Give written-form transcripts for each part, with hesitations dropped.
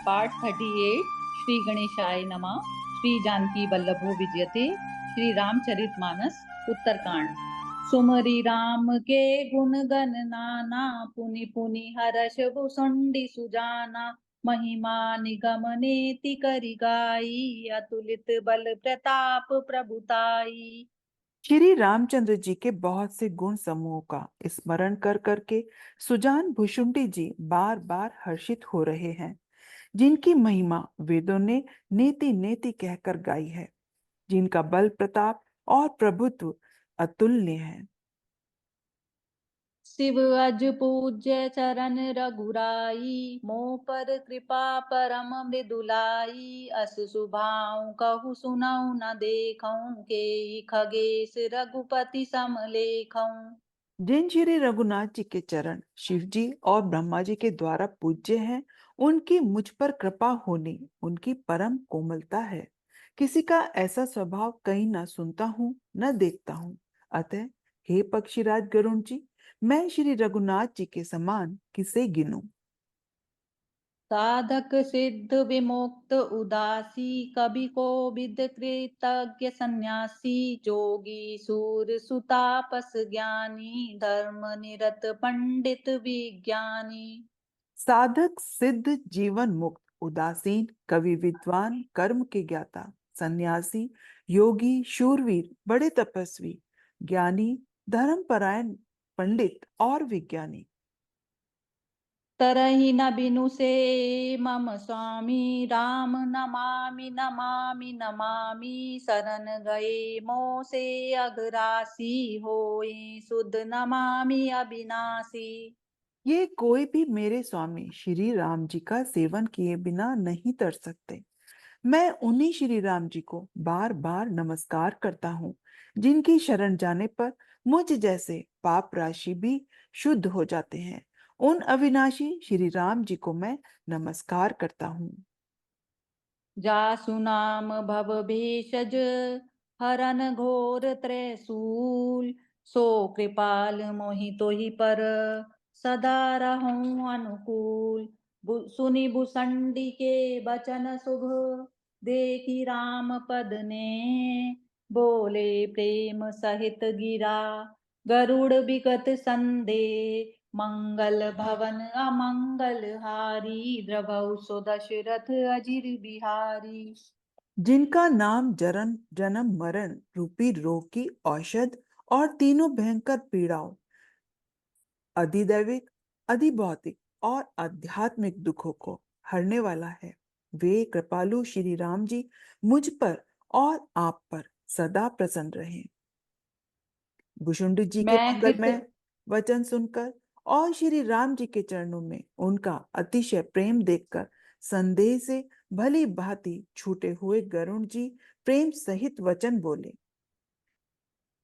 Part 38। Shri गणेशाय नमः। श्री जानकी वल्लभो विजयते। श्री रामचरितमानस उत्तरकांड। सुमरि राम के गुण गण नाना, पुनि पुनि हर्ष भुसुंडी सुजाना। महिमा निगम नेति करि गाई, अतुलित बल प्रताप प्रभुताई। श्री रामचंद्र जी के बहुत से गुण समूहों का स्मरण कर करके सुजान भुशुंडी जी बार बार हर्षित हो रहे हैं, जिनकी महिमा वेदों ने नेति नेति कहकर गाई है, जिनका बल प्रताप और प्रभुत्व अतुल्य है। शिव अज पूज्य चरण रघुराई, मोह पर कृपा परम मृदुलाई। अस सुभाऊ कहु सुनऊ न देखऊं, के खगेश रघुपति सम लेखऊं। जिन श्री रघुनाथ जी के चरण शिव जी और ब्रह्मा जी के द्वारा पूज्य हैं, उनकी मुझ पर कृपा होनी उनकी परम कोमलता है। किसी का ऐसा स्वभाव कहीं ना सुनता हूँ न देखता हूँ। अतः हे पक्षीराज गरुण जी, मैं श्री रघुनाथ जी के समान किसे गिनूं। साधक सिद्ध विमुक्त उदासी, कवि कोविद कृतज्ञ सन्यासी। जोगी सूर सुतापस ज्ञानी, धर्म निरत पंडित विज्ञानी। साधक सिद्ध जीवन मुक्त उदासीन कवि विद्वान कर्म के ज्ञाता सन्यासी योगी शूरवीर बड़े तपस्वी ज्ञानी धर्मपरायण पंडित और विज्ञानी। तरहि न बिनु से मम स्वामी, राम नमामि नमामि नमामि। शरण गए मोह से अघरासी, होई सुध नमामि अविनाशी। ये कोई भी मेरे स्वामी श्री राम जी का सेवन किए बिना नहीं तर सकते। मैं उन्हीं श्री राम जी को बार बार नमस्कार करता हूँ, जिनकी शरण जाने पर मुझ जैसे पाप राशि भी शुद्ध हो जाते हैं। उन अविनाशी श्री राम जी को मैं नमस्कार करता हूँ। जासु नाम भव भेषज, हरन घोर त्रैसूल। सो कृपाल मोहि तोहि पर, सदा रहूं अनुकूल। सुनि भुसंडी के बचन शुभ, देखी राम पद ने। बोले प्रेम सहित गिरा, गरुड़ विगत संदेह। मंगल भवन अमंगल हारी, द्रवहु सो दशरथ अजिर बिहारी। जिनका नाम जन्म जन्म मरण रूपी रोग की औषध और तीनों भयंकर पीड़ाओं अधिदैविक अधिभौतिक और आध्यात्मिक दुखों को हरने वाला है, वे कृपालु श्री राम जी मुझ पर और आप पर सदा प्रसन्न रहे। भुशुंडी जी के मैं कृत मंगलमय वचन सुनकर और श्री राम जी के चरणों में उनका अतिशय प्रेम देखकर संदेह से भली भांति छूटे हुए गरुण जी प्रेम सहित वचन बोले।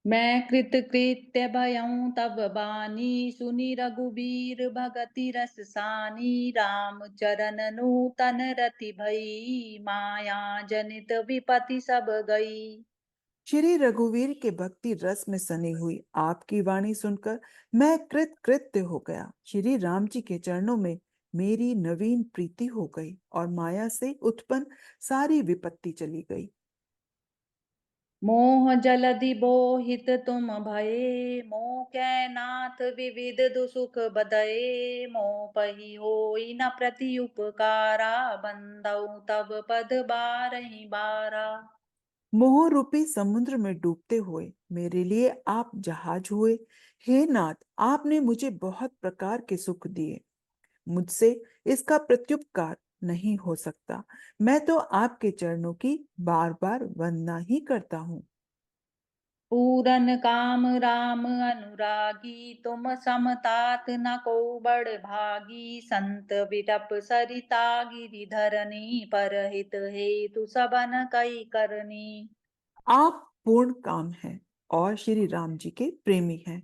मैं कृत कृत्य भयऊं तब बानी, सुनि रघुबीर भगति रस सानी। राम चरण नूतन रति भई, माया जनित विपति सब गई। श्री रघुवीर के भक्ति रस में सनी हुई आपकी वाणी सुनकर मैं कृत कृत्य हो गया। श्री राम जी के चरणों में मेरी नवीन प्रीति हो गई और माया से उत्पन्न सारी विपत्ति चली गई। मोह जलधि बोहित तुम भये, मोह कै नाथ विविध दुसुख बदये। मोह पही होई न प्रति उपकारा, बंदौ तब पद बारहि बारा। मोह रूपी समुद्र में डूबते हुए मेरे लिए आप जहाज हुए। हे नाथ, आपने मुझे बहुत प्रकार के सुख दिए, मुझसे इसका प्रत्युपकार नहीं हो सकता। मैं तो आपके चरणों की बार बार वंदना ही करता हूँ। पूरन काम राम अनुरागी, तुम समतात न को बड़ भागी। संत विटप सरिता गिरिधरनी, परहित हेतु सबन कई करनी। आप पूर्ण काम हैं और श्री राम जी के प्रेमी हैं।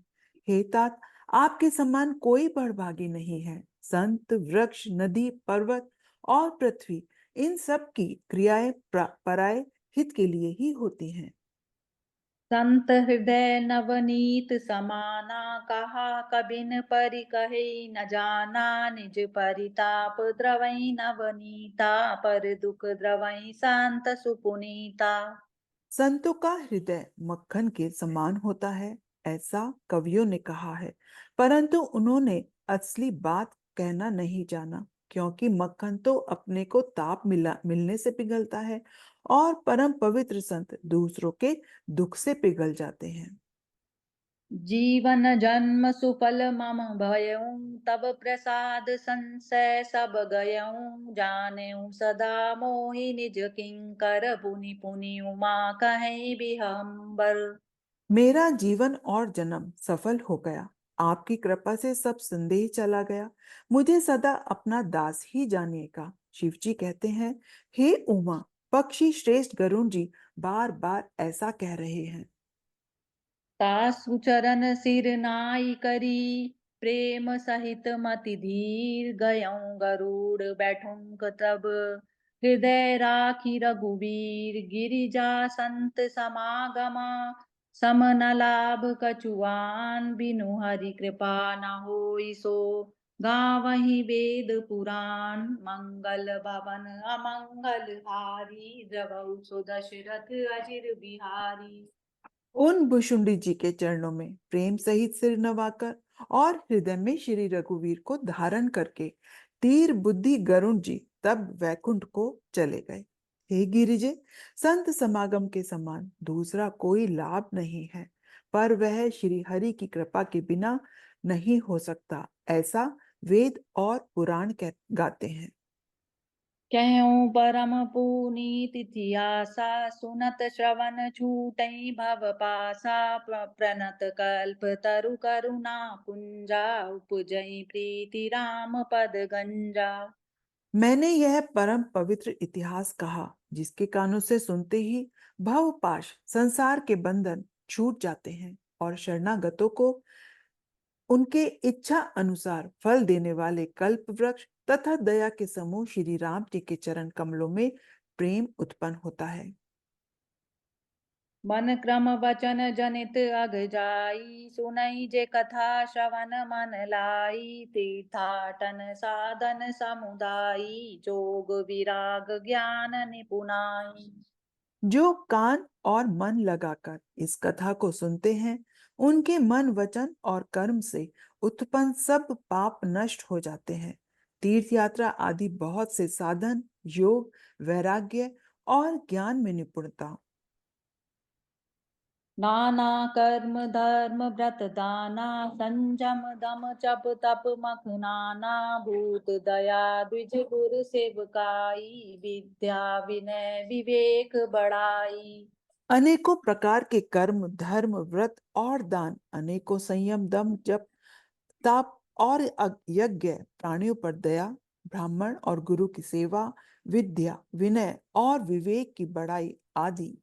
हे तात, आपके समान कोई बड़भागी नहीं है। संत वृक्ष नदी पर्वत और पृथ्वी इन सब की क्रियाएं पराये हित के लिए ही होती हैं। संत हृदय नवनीत समाना, कहा कबिन परि कहे न जाना। निज परिताप द्रवई नवनीता, पर दुख द्रवई शांत सुपुनीता। संतों का हृदय मक्खन के समान होता है, ऐसा कवियों ने कहा है, परंतु उन्होंने असली बात कहना नहीं जाना, क्योंकि मक्खन तो अपने को ताप मिलने से पिघलता है और परम पवित्र संत दूसरों के दुख से पिघल जाते हैं। जीवन जन्म सुफल मम भयऊ, तब प्रसाद संशय सब गयऊ। जानेऊ सदा मोहि निज किंकर, पुनि पुनि उमा कहे बिहम्बर। मेरा जीवन और जन्म सफल हो गया, आपकी कृपा से सब संदेह चला गया, मुझे सदा अपना दास ही जानिएगा। शिव जी कहते हैं, हे उमा, पक्षी श्रेष्ठ गरुण जी बार बार ऐसा कह रहे हैं। तासु चरण सिर नाई करी, प्रेम सहित मति धीर। गयऊँ गरुड़ बैठुंक तब, हृदय राखी रघुवीर। गिरिजा संत समागमा, सम न लाभ कछुआन। बिनु हरि कृपा न होई सो, गावहीं वेद पुराण। मंगल भवन अमंगल हारी, द्रवहु सो दशरथ अजिर बिहारी। उन भुशुंडी जी के चरणों में प्रेम सहित सिर नवाकर और हृदय में श्री रघुवीर को धारण करके तीर बुद्धि गरुण जी तब वैकुंठ को चले गए। हे गिरिजे, संत समागम के समान दूसरा कोई लाभ नहीं है, पर वह श्री हरि की कृपा के बिना नहीं हो सकता, ऐसा वेद और पुराण गाते हैं। कहऊँ परम पुनीत इतिहासा, सुनत श्रवण छूटई भव पासा। प्रणत कल्प तरु करुणा पुंजा, उपजई प्रीति राम पद गंजा। मैंने यह परम पवित्र इतिहास कहा, जिसके कानों से सुनते ही भवपाश संसार के बंधन छूट जाते हैं और शरणागतों को उनके इच्छा अनुसार फल देने वाले कल्प वृक्ष तथा दया के समूह श्री राम जी के चरण कमलों में प्रेम उत्पन्न होता है। मन क्रम वचन जनित अग जाई, सुनई जे कथा श्रवण मन लाई। तीर्थाटन साधन समुदायी, जोग विराग ज्ञान निपुनाई। जो कान और मन लगाकर इस कथा को सुनते हैं, उनके मन वचन और कर्म से उत्पन्न सब पाप नष्ट हो जाते हैं। तीर्थ यात्रा आदि बहुत से साधन, योग, वैराग्य और ज्ञान में निपुणता। नाना कर्म धर्म व्रत दाना, संजम दम जप तप मख नाना। भूत दया द्विज गुर सेवकाई, विद्या विनय विवेक बढ़ाई। अनेकों प्रकार के कर्म, धर्म, व्रत और दान, अनेकों संयम, दम, जप, ताप और यज्ञ, प्राणियों पर दया, ब्राह्मण और गुरु की सेवा, विद्या, विनय और विवेक की बढ़ाई आदि।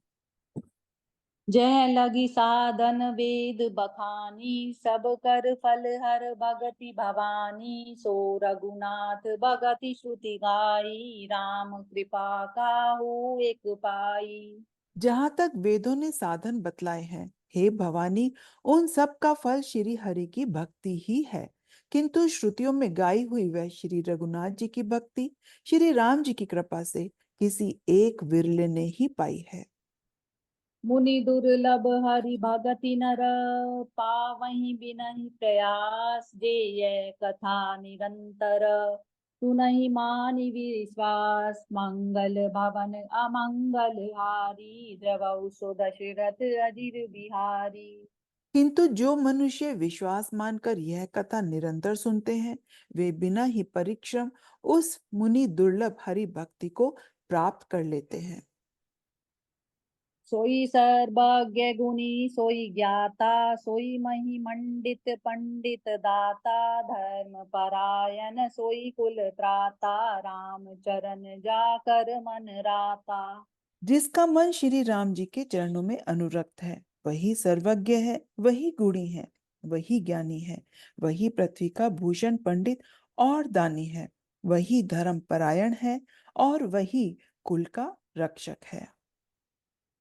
जय लगी साधन वेद बखानी, सब कर फल हर भगति भवानी। सो रघुनाथ भगति श्रुति गाई, राम कृपा काहू एक पाई। जहां तक वेदों ने साधन बतलाए हैं, हे भवानी, उन सब का फल श्री हरि की भक्ति ही है, किंतु श्रुतियों में गाई हुई वह श्री रघुनाथ जी की भक्ति श्री राम जी की कृपा से किसी एक विरले ने ही पाई है। मुनि दुर्लभ हरि भगति नर, पावहि बिनहि प्रयास। जे यह कथा निरंतर, सुनहि मानि विश्वास। मंगल भवन अमंगल हारी, द्रवहु सो दशरथ अजिर बिहारी। किंतु जो मनुष्य विश्वास मानकर यह कथा निरंतर सुनते हैं, वे बिना ही परिश्रम उस मुनि दुर्लभ हरि भक्ति को प्राप्त कर लेते हैं। सोई सर्वज्ञ गुणी सोई ज्ञाता, सोई महिमंडित पंडित दाता। धर्म परायण सोई कुल त्राता, राम चरण जाकर मन राता। जिसका मन श्री राम जी के चरणों में अनुरक्त है, वही सर्वज्ञ है, वही गुणी है, वही ज्ञानी है, वही पृथ्वी का भूषण पंडित और दानी है, वही धर्म परायण है और वही कुल का रक्षक है।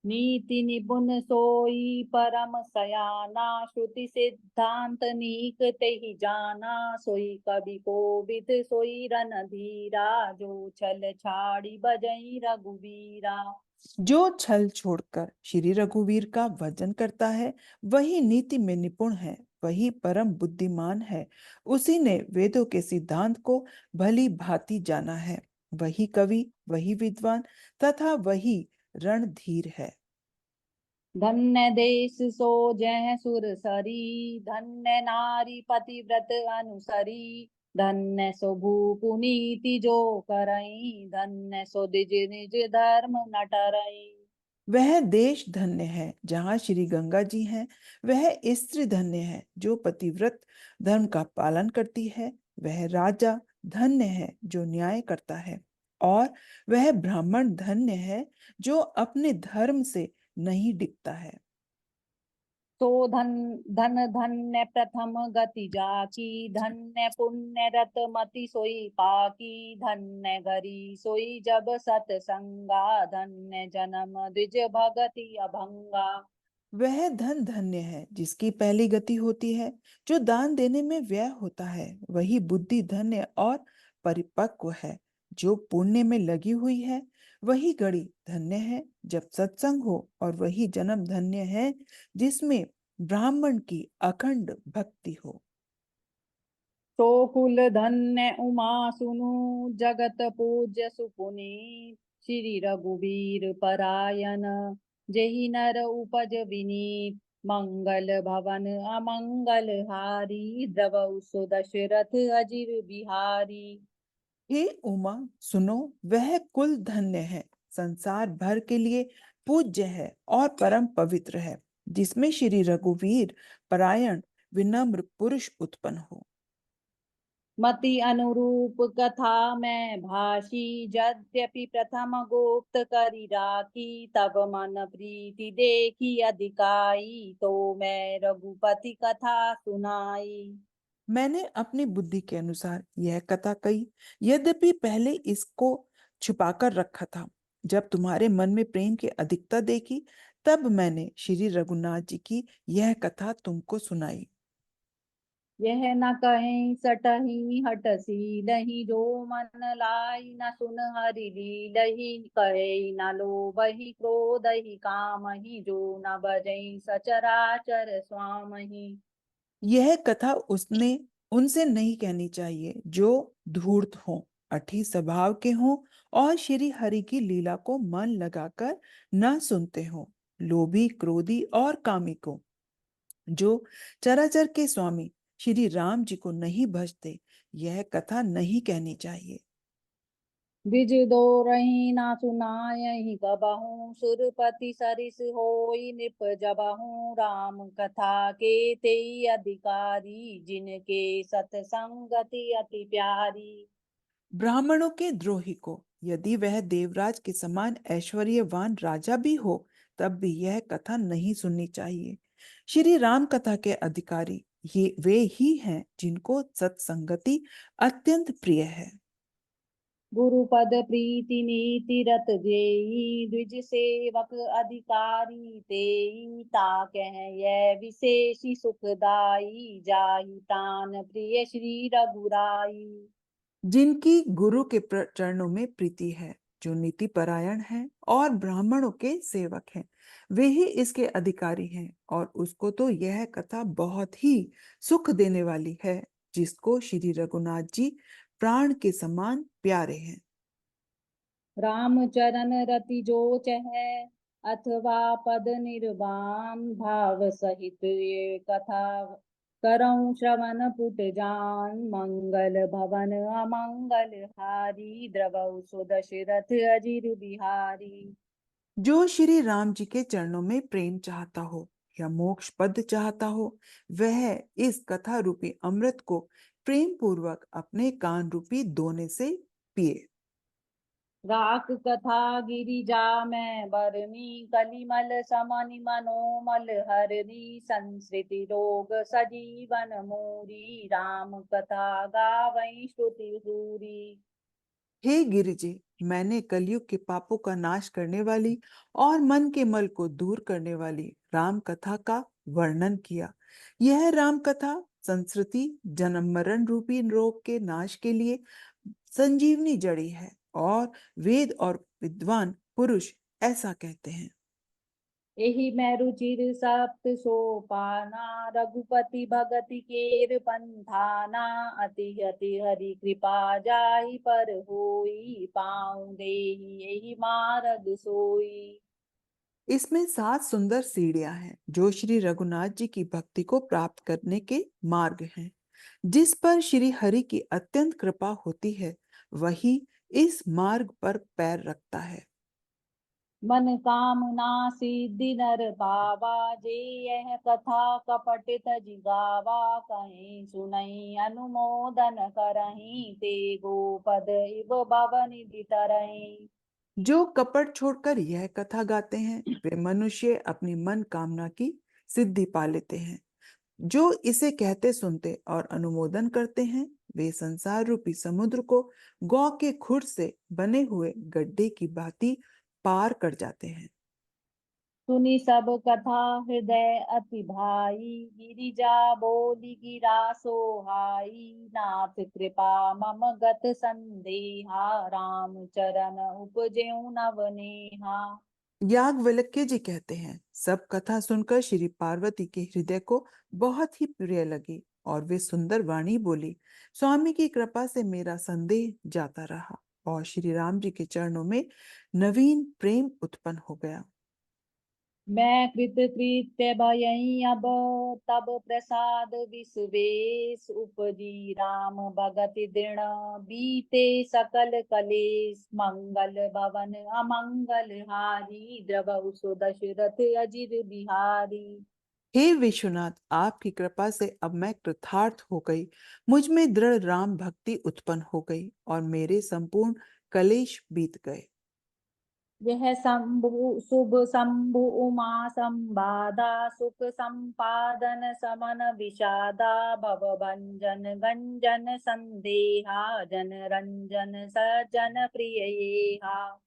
नीति निपुण सोई परम सयाना, श्रुति सिद्धांत नीक ते ही जाना। सोई कवि कोविद सोई रणधीरा, जो छल छाड़ी बजई रघुवीरा। जो छल छोड़कर श्री रघुवीर का भजन करता है, वही नीति में निपुण है, वही परम बुद्धिमान है। उसी ने वेदों के सिद्धांत को भली भांति जाना है। वही कवि, वही विद्वान तथा वही रणधीर है। धन्य देश सो जय सुर सरी, धन्य नारी पतिव्रत अनुसरी। धन्य सो भूपुनीति जो करई, धन्य सो द्विज निज धर्म न टरई। वह देश धन्य है जहाँ श्री गंगा जी हैं। वह स्त्री धन्य है जो पतिव्रत धर्म का पालन करती है। वह राजा धन्य है जो न्याय करता है। और वह ब्राह्मण धन्य है जो अपने धर्म से नहीं डिगता है। सो धन धन धन्य प्रथम गति जाकी, धन्य पुण्य रत मति सोई पाकी। धन्य घरी सोई जब सतसंगा, धन्य जन्म द्विज भगति अभंगा। वह धन धन्य है जिसकी पहली गति होती है, जो दान देने में व्यय होता है। वही बुद्धि धन्य और परिपक्व है जो पुण्य में लगी हुई है। वही घड़ी धन्य है जब सत्संग हो, और वही जन्म धन्य है जिसमें ब्राह्मण की अखंड भक्ति हो। सो कुल धन्य उमा सुनु, जगत पूज्य सुपुनीत। श्री रघुवीर परायण, जेहि नर उपज विनीत। मंगल भवन अमंगल हारी, द्रवहु सो दशरथ अजिर बिहारी। हे उमा, सुनो, वह कुल धन्य है, संसार भर के लिए पूज्य है और परम पवित्र है, जिसमें श्री रघुवीर परायण विनम्र पुरुष उत्पन्न हो। मति अनुरूप कथा मैं भाषी, यद्यपि प्रथम गुप्त करि राखी। तब मन प्रीति देखी अधिकाई, तो मैं रघुपति कथा सुनाई। मैंने अपनी बुद्धि के अनुसार यह कथा कही, यद्यपि पहले इसको छुपाकर रखा था। जब तुम्हारे मन में प्रेम की अधिकता देखी, तब मैंने श्री रघुनाथ जी की यह कथा तुमको सुनाई। यह न कहीं सटही हटसी लही, जो मन लाई न सुन हरि लीलही। कहे न लोभहि क्रोधहि कामहि, जो न बजई सचराचर स्वामहि। यह कथा उसने उनसे नहीं कहनी चाहिए जो धूर्त हों, अठी स्वभाव के हों और श्री हरि की लीला को मन लगाकर न सुनते हों, लोभी, क्रोधी और कामी को, जो चराचर के स्वामी श्री राम जी को नहीं भजते। यह कथा नहीं कहनी चाहिए। द्विज दो रही ना सुनायहि कबहू, सुरपति सरिस होई नृप जबहू। राम कथा के तेई अधिकारी, जिनके सतसंगति अति प्यारी। ब्राह्मणों के द्रोही को, यदि वह देवराज के समान ऐश्वर्यवान राजा भी हो, तब भी यह कथा नहीं सुननी चाहिए। श्री राम कथा के अधिकारी ये वे ही हैं जिनको सत्संगति अत्यंत प्रिय है। गुरुपद प्रीति नीति रत जेई, द्विज सेवक अधिकारी तेई। ताकह यह विशेषी सुखदाई, जाहि प्राण प्रिय श्री रघुराई। जिनकी गुरु के चरणों में प्रीति है, जो नीति परायण है और ब्राह्मणों के सेवक हैं, वे ही इसके अधिकारी हैं। और उसको तो यह कथा बहुत ही सुख देने वाली है, जिसको श्री रघुनाथ जी प्राण के समान प्यारे हैं। राम चरण रति जो चहै, अथवा पद निर्वाण। भाव सहित ये कथा करऊं श्रवण पुट जान। मंगल भवन अमंगल हारी, द्रवहु सो दशरथ अजिर बिहारी। जो श्री राम जी के चरणों में प्रेम चाहता हो या मोक्ष पद चाहता हो, वह इस कथा रूपी अमृत को प्रेम पूर्वक अपने कान रूपी दोने से पिए। राख कथा गिरिजा में बरनी, कलिमल समनि मनोमल हरनी। संस्कृति रोग सजीवन मूरी, राम कथा गावई श्रुति सूरी। हे गिरिजे, मैंने कलयुग के पापों का नाश करने वाली और मन के मल को दूर करने वाली राम कथा का वर्णन किया। यह राम कथा संस्कृति जन्म मरण रूपी रोग के नाश के लिए संजीवनी जड़ी है और वेद और विद्वान पुरुष ऐसा कहते हैं। एहि मैं रुचिर सप्त सोपाना, रघुपति भगति केर पंथाना, अति अति हरि कृपा जाहि पर होई, पाऊँ देहि एहि मारग सोई। इसमें 7 सुंदर सीढ़ियां हैं जो श्री रघुनाथ जी की भक्ति को प्राप्त करने के मार्ग हैं। जिस पर श्री हरि की अत्यंत कृपा होती है वही इस मार्ग पर पैर रखता है। मन कामना सिद्धि नर पावा, जे यह कथा कपट तजि गावा, कहीं सुनई अनुमोदन करहीं, ते गोपद इव भव निधि तरहीं। जो कपट छोड़कर यह कथा गाते हैं वे मनुष्य अपनी मन कामना की सिद्धि पा लेते हैं। जो इसे कहते सुनते और अनुमोदन करते हैं वे संसार रूपी समुद्र को गौ के खुर से बने हुए गड्ढे की भांति पार कर जाते हैं। सुनी सब कथा हृदय अति भाई, गिरिजा बोली गिरा सोहाई, नाथ कृपा मम गत संदेहा, राम चरण उपजेऊ नवनेहा। याज्ञवल्क्य जी कहते हैं सब कथा सुनकर श्री पार्वती के हृदय को बहुत ही प्रिय लगी और वे सुंदर वाणी बोली। स्वामी की कृपा से मेरा संदेह जाता रहा और श्री राम जी के चरणों में नवीन प्रेम उत्पन्न हो गया। मैं कृत कृत्य भयई अब, तब प्रसाद विश्वेश, उपजी राम भगति दृढ़, बीते सकल कलेश, मंगल भवन अमंगल हारी, द्रवहु सो दशरथ अजिर बिहारी। हे विश्वनाथ, आपकी कृपा से अब मैं कृतार्थ हो गई। मुझ में दृढ़ राम भक्ति उत्पन्न हो गई और मेरे संपूर्ण कलेश बीत गए। यह शंभु शुभ शंभु उमा संवादा, सुख संपादन समन विषादा, भव भंजन गंजन संदेहा, जन रंजन सजन प्रियहा।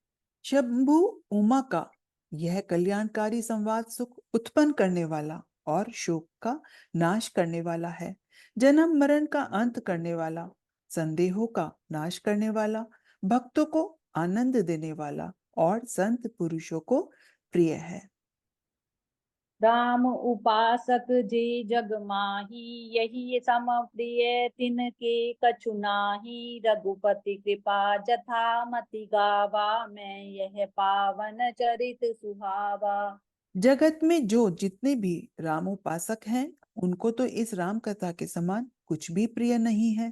शंभु उमा का यह कल्याणकारी संवाद सुख उत्पन्न करने वाला और शोक का नाश करने वाला है। जन्म मरण का अंत करने वाला, संदेहों का नाश करने वाला, भक्तों को आनंद देने वाला और संत पुरुषों को प्रिय है। राम उपासक जे जग माही, यही सम प्रिय तिनके कछु नाही, रघुपति कृपा जथा मति गावा, मैं यह पावन चरित सुहावा। जगत में जो जितने भी रामोपासक हैं उनको तो इस राम कथा के समान कुछ भी प्रिय नहीं है।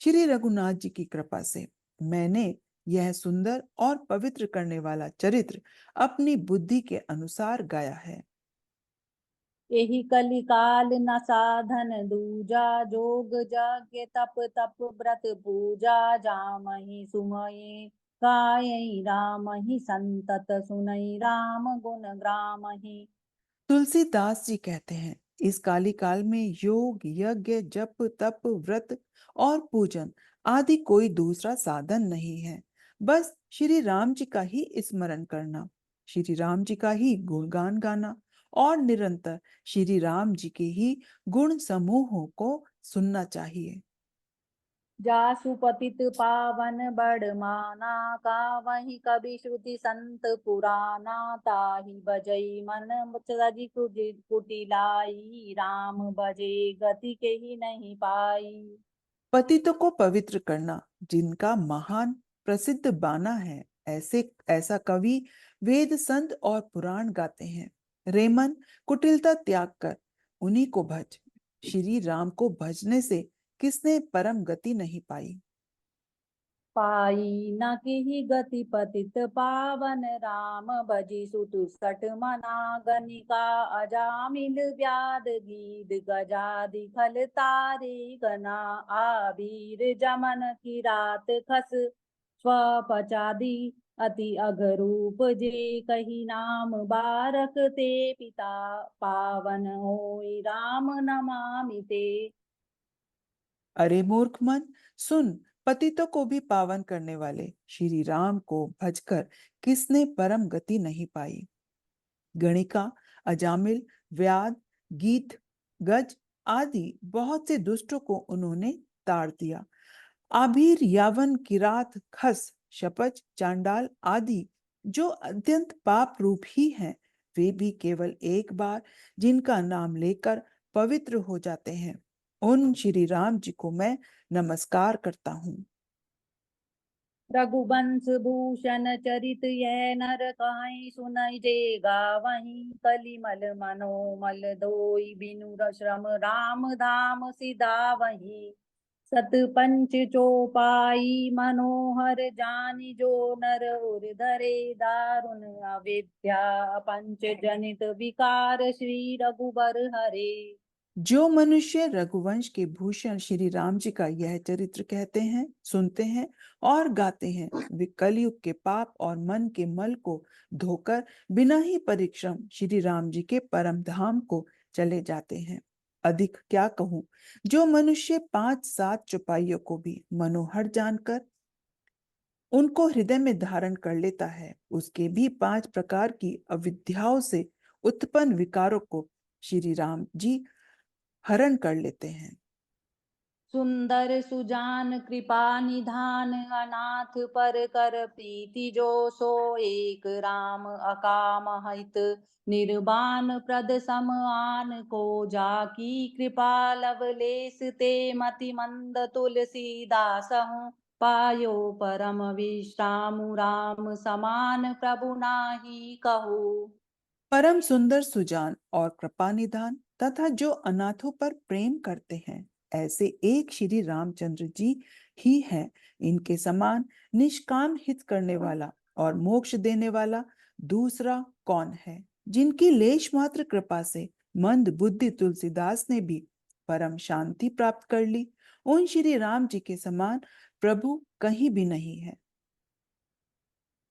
श्री रघुनाथ जी की कृपा से मैंने यह सुंदर और पवित्र करने वाला चरित्र अपनी बुद्धि के अनुसार गाया है। यही कलिकाल न साधन दूजा, जोग यज्ञ तप तप व्रत पूजा, जामहि सुमहि गायई रामहि, संतत सुनई राम गुण ग्रामहि। तुलसीदास जी कहते हैं इस काली काल में योग यज्ञ जप तप व्रत और पूजन आदि कोई दूसरा साधन नहीं है। बस श्री राम जी का ही स्मरण करना, श्री राम जी का ही गुणगान गाना और निरंतर श्री राम जी के ही गुण समूहों को सुनना चाहिए। जासु पतित पावन बड़माना, वही कवि श्रुति संत पुराना, ताहि बजई मन तजि कुटिलाई, राम भजे गति के ही नहीं पाई। पतितों को पवित्र करना जिनका महान प्रसिद्ध बाना है, ऐसे ऐसा कवि वेद संत और पुराण गाते हैं। रेमन कुटिलता त्याग कर उन्हीं को भज। श्री राम को भजने से किसने परम गति नहीं पाई। पाई न किहि गति पतित पावन, राम भजि सुतु सठ मना, गनिका अजामिल व्याध गीध, गजादि खल तारे गना, आबीर जमन की रात खस, स्वपचादि अति अघरूप, जे कही नाम बारक ते, पिता पावन होई राम नमामि ते। अरे मूर्ख मन, सुन, पतितों को भी पावन करने वाले श्री राम को भजकर किसने परम गति नहीं पाई। गणिका, अजामिल, व्याध, गीत, गज आदि बहुत से दुष्टों को उन्होंने ताड़ दिया। आभीर, यावन, किरात, खस, शपच, चांडाल आदि जो अत्यंत पाप रूप ही हैं, वे भी केवल एक बार जिनका नाम लेकर पवित्र हो जाते हैं, उन श्री राम जी को मैं नमस्कार करता हूँ। रघुवंश भूषण चरित यह नर कहाई सुनई जे गावहीं। कलिमल मनोमल दोई बिनु श्रम राम धाम सिधावहीं। सत पंच चौपाई मनोहर जानि जो नर उर धरे। दारुण अविद्या पंच जनित विकार श्री रघुबर हरे। जो मनुष्य रघुवंश के भूषण श्री राम जी का यह चरित्र कहते हैं, सुनते हैं और गाते हैं, वे कलयुग के पाप और मन के मल को धोकर बिना ही परिश्रम श्री राम जी के परम धाम को चले जाते हैं। अधिक क्या कहूं, जो मनुष्य 5-7 चौपाइयों को भी मनोहर जानकर उनको हृदय में धारण कर लेता है, उसके भी 5 प्रकार की अविद्याओं से उत्पन्न विकारों को श्री राम जी हरण कर लेते हैं। सुंदर सुजान कृपा निधान अनाथ पर कर प्रीति जो। सो एक राम अकाम हित निर्वाण प्रद सम आन को। जाकी कृपा लवलेस ते मति मंद तुलसीदास हूँ। पायो परम विश्राम राम समान प्रभु नाही कहू। परम सुंदर, सुजान और कृपा निधान तथा जो अनाथों पर प्रेम करते हैं, ऐसे एक श्री रामचंद्र जी ही हैं। इनके समान निष्काम हित करने वाला और मोक्ष देने वाला दूसरा कौन है। जिनकी लेश मात्र कृपा से मंद बुद्धि तुलसीदास ने भी परम शांति प्राप्त कर ली, उन श्री राम जी के समान प्रभु कहीं भी नहीं है।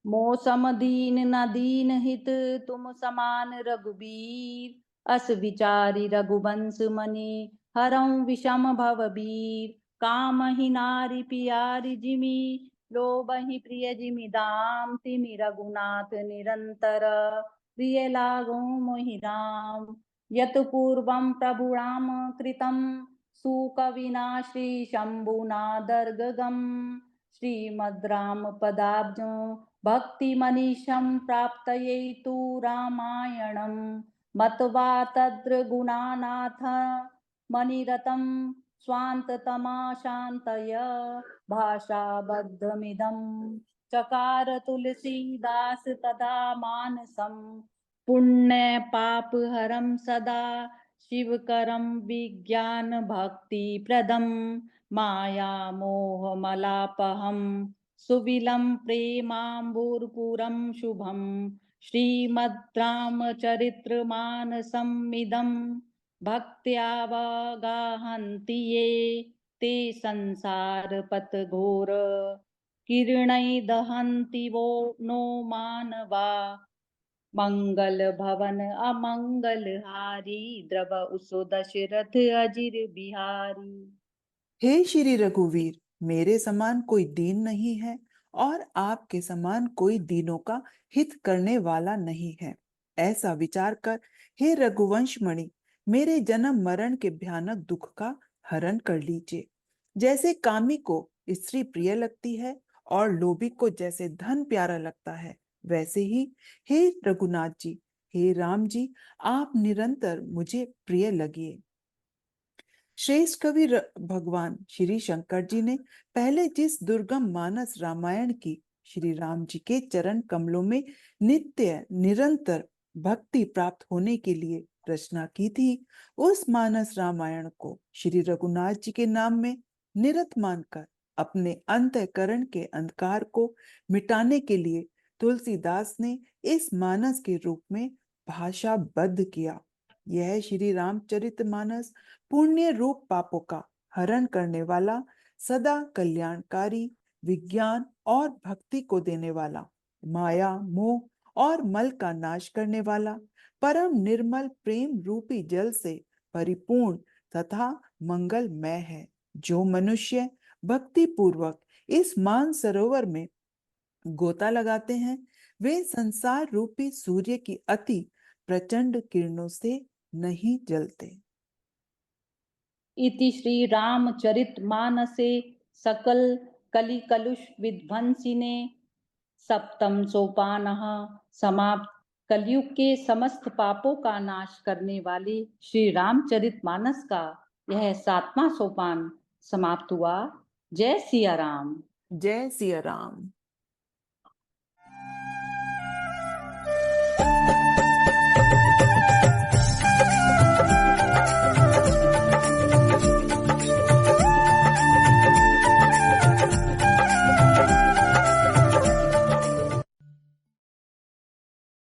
मौसम दीन न दीन हित तुम समान रघुबीर। अस विचारी रघुवंश मनि हरऊं विषम भवबीर। काम ही नारी पियारी जिमि लोभहि प्रिय जिमि दाम। तिमि रघुनाथ निरंतर प्रिय लागो मोहि राम। यत पूर्वं प्रभु राम कृतं सुकविना श्री शंभुना दर्गगम। श्रीमद् राम पदाब्जों भक्ति मनीषं प्राप्तये तु रामायणं। मत्वा तद्र गुणानाथ मणिरतं स्वान्ततमा शान्तय। भाषाबद्धमिदं चकार तुलसीदास तदा मानसं। पुण्य पापहरं सदा शिवकरं विज्ञान भक्तिप्रदं। माया मोहमलापहं सुविलं प्रेमाम्बुरपुरं शुभं। श्रीमद् रामचरितमानसमिदं भक्त्यावगाहन्ति ये। ते संसारपथघोर किरणै दहन्ति वो नो मानवा। मंगल भवन अमंगल हारी द्रव उसो दशरथ अजिर बिहारी। हे श्री रघुवीर, मेरे समान कोई दीन नहीं है और आपके समान कोई दीनों का हित करने वाला नहीं है। ऐसा विचार कर हे रघुवंश मणि, मेरे जन्म मरण के भयानक दुख का हरण कर लीजिए। जैसे कामी को स्त्री प्रिय लगती है और लोभी को जैसे धन प्यारा लगता है, वैसे ही हे रघुनाथ जी, हे राम जी, आप निरंतर मुझे प्रिय लगिए। श्रेष्ठ कवि भगवान श्री शंकर जी ने पहले जिस दुर्गम मानस रामायण की श्री राम जी के चरण कमलों में नित्य निरंतर भक्ति प्राप्त होने के लिए रचना की थी, उस मानस रामायण को श्री रघुनाथ जी के नाम में निरत मानकर अपने अंतःकरण के अंधकार को मिटाने के लिए तुलसीदास ने इस मानस के रूप में भाषाबद्ध किया। यह श्री रामचरितमानस पुण्य रूप पापों का हरण करने वाला, सदा कल्याणकारी, विज्ञान और भक्ति को देने वाला, माया मोह और मल का नाश करने वाला, परम निर्मल प्रेम रूपी जल से परिपूर्ण तथा मंगलमय है। जो मनुष्य भक्ति पूर्वक इस मान सरोवर में गोता लगाते हैं, वे संसार रूपी सूर्य की अति प्रचंड किरणों से नहीं जलते। इति श्री रामचरितमानसे सकल कलिकलुष विध्वंसिने सप्तम सोपानः समाप्त। कलयुग के समस्त पापों का नाश करने वाले श्री रामचरितमानस का यह 7वां सोपान समाप्त हुआ। जय सिया राम। जय सिया राम।